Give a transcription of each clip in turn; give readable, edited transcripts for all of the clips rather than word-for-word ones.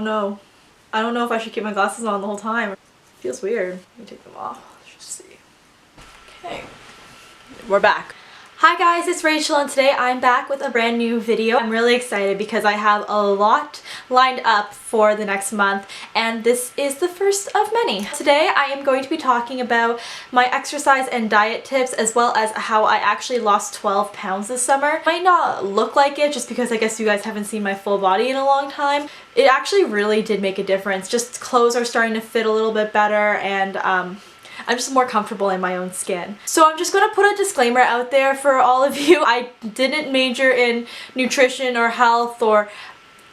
No, I don't know if I should keep my glasses on the whole time. It feels weird. Let me take them off. Let's just see. Okay, we're back. Hi guys, it's Rachel and today I'm back with a brand new video. I'm really excited because I have a lot lined up for the next month and this is the first of many. Today I am going to be talking about my exercise and diet tips as well as how I actually lost 12 pounds this summer. It might not look like it just because I guess you guys haven't seen my full body in a long time. It actually really did make a difference. Just clothes are starting to fit a little bit better and I'm just more comfortable in my own skin. So I'm just going to put a disclaimer out there for all of you. I didn't major in nutrition or health or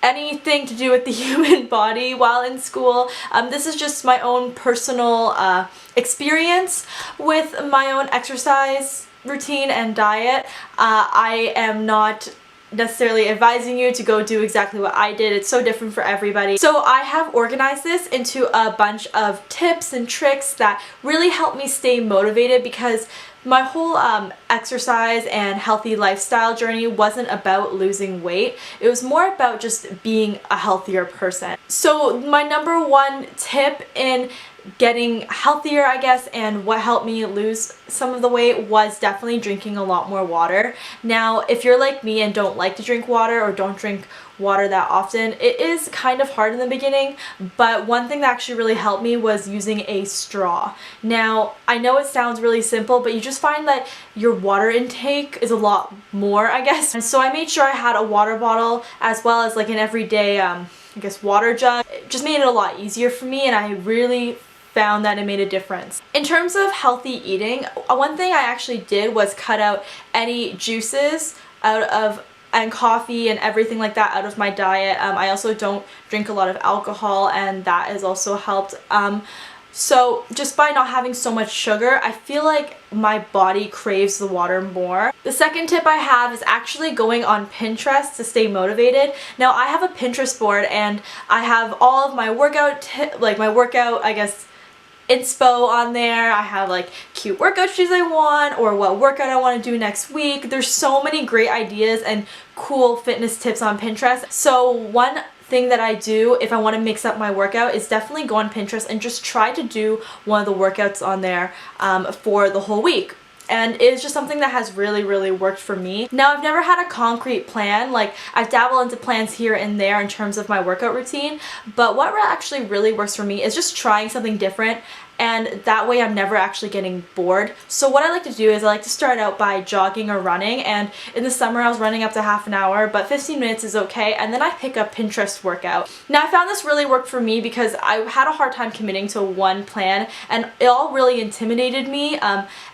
anything to do with the human body while in school. This is just my own personal experience with my own exercise routine and diet. I am not necessarily advising you to go do exactly what I did. It's so different for everybody. So I have organized this into a bunch of tips and tricks that really help me stay motivated because my whole exercise and healthy lifestyle journey wasn't about losing weight. It was more about just being a healthier person. So my number one tip in getting healthier, I guess, and what helped me lose some of the weight was definitely drinking a lot more water. Now, if you're like me and don't like to drink water or don't drink water that often, it is kind of hard in the beginning, but one thing that actually really helped me was using a straw. Now, I know it sounds really simple, but you just find that your water intake is a lot more, I guess. And so I made sure I had a water bottle as well as like an everyday, I guess, water jug. It just made it a lot easier for me and I really found that it made a difference. In terms of healthy eating, one thing I actually did was cut out any juices and coffee and everything like that out of my diet. I also don't drink a lot of alcohol and that has also helped. So just by not having so much sugar, I feel like my body craves the water more. The second tip I have is actually going on Pinterest to stay motivated. Now I have a Pinterest board and I have all of my workout, I guess, inspo on there. I have like cute workout shoes I want or what workout I want to do next week. There's so many great ideas and cool fitness tips on Pinterest. So one thing that I do if I want to mix up my workout is definitely go on Pinterest and just try to do one of the workouts on there for the whole week. And it's just something that has really worked for me. Now, I've never had a concrete plan. Like, I've dabbled into plans here and there in terms of my workout routine, but what actually really works for me is just trying something different, and that way I'm never actually getting bored. So what I like to do is I like to start out by jogging or running, and in the summer I was running up to half an hour, but 15 minutes is okay, and then I pick up Pinterest workout. Now, I found this really worked for me because I had a hard time committing to one plan, and it all really intimidated me.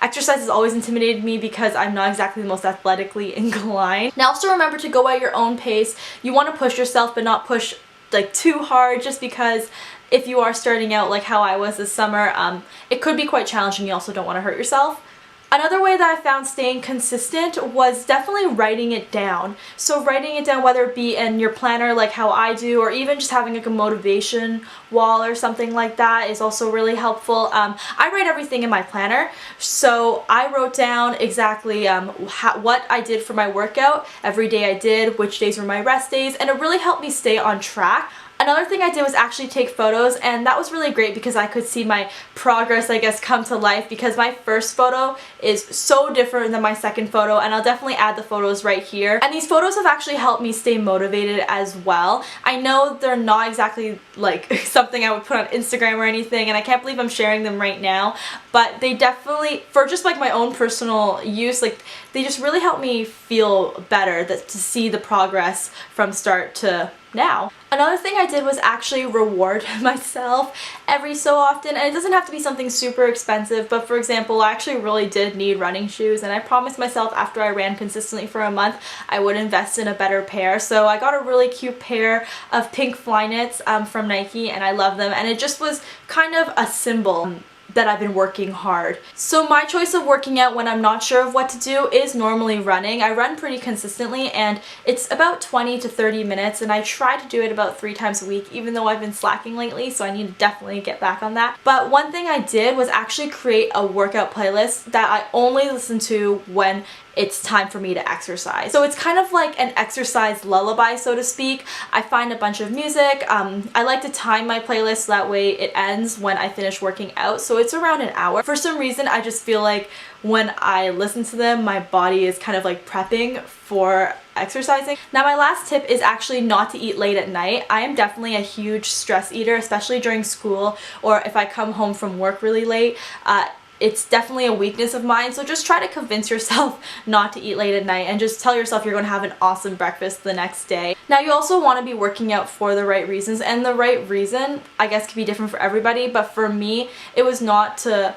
Exercise has always intimidated me because I'm not exactly the most athletically inclined. Now, also remember to go at your own pace. You want to push yourself, but not push like too hard, just because if you are starting out like how I was this summer, it could be quite challenging. You also don't want to hurt yourself. Another way that I found staying consistent was definitely writing it down. So writing it down, whether it be in your planner like how I do, or even just having like a motivation wall or something like that is also really helpful. I write everything in my planner, so I wrote down exactly what I did for my workout, every day I did, which days were my rest days, and it really helped me stay on track. Another thing I did was actually take photos, and that was really great because I could see my progress, I guess, come to life, because my first photo is so different than my second photo, and I'll definitely add the photos right here. And these photos have actually helped me stay motivated as well. I know they're not exactly like something I would put on Instagram or anything, and I can't believe I'm sharing them right now, but they definitely, for just like my own personal use, like they just really help me feel better to see the progress from start to now. Another thing I did was actually reward myself every so often, and it doesn't have to be something super expensive, but for example, I actually really did need running shoes, and I promised myself after I ran consistently for a month I would invest in a better pair. So I got a really cute pair of pink Flyknits from Nike, and I love them, and it just was kind of a symbol that I've been working hard. So my choice of working out when I'm not sure of what to do is normally running. I run pretty consistently and it's about 20 to 30 minutes, and I try to do it about 3 times a week, even though I've been slacking lately, so I need to definitely get back on that. But one thing I did was actually create a workout playlist that I only listen to when it's time for me to exercise. So it's kind of like an exercise lullaby, so to speak. I find a bunch of music. I like to time my playlist so that way it ends when I finish working out, so it's around an hour. For some reason, I just feel like when I listen to them, my body is kind of like prepping for exercising. Now my last tip is actually not to eat late at night. I am definitely a huge stress eater, especially during school or if I come home from work really late. It's definitely a weakness of mine, so just try to convince yourself not to eat late at night and just tell yourself you're going to have an awesome breakfast the next day. Now you also want to be working out for the right reasons, and the right reason I guess can be different for everybody, but for me it was not to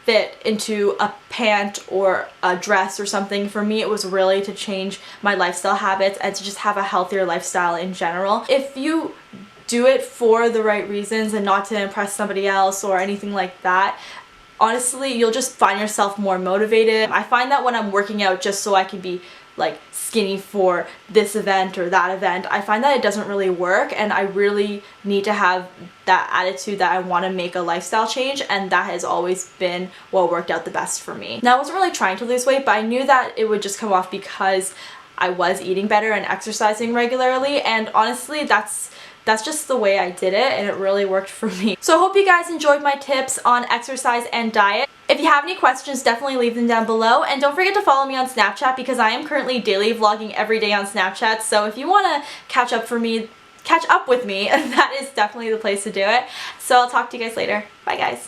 fit into a pant or a dress or something. For me it was really to change my lifestyle habits and to just have a healthier lifestyle in general. If you do it for the right reasons and not to impress somebody else or anything like that, honestly, you'll just find yourself more motivated. I find that when I'm working out just so I can be like skinny for this event or that event, I find that it doesn't really work, and I really need to have that attitude that I want to make a lifestyle change, and that has always been what worked out the best for me. Now I wasn't really trying to lose weight, but I knew that it would just come off because I was eating better and exercising regularly, and honestly that's just the way I did it, and it really worked for me. So I hope you guys enjoyed my tips on exercise and diet. If you have any questions, definitely leave them down below, and don't forget to follow me on Snapchat because I am currently daily vlogging every day on Snapchat, so if you want to catch up with me, that is definitely the place to do it. So I'll talk to you guys later. Bye guys.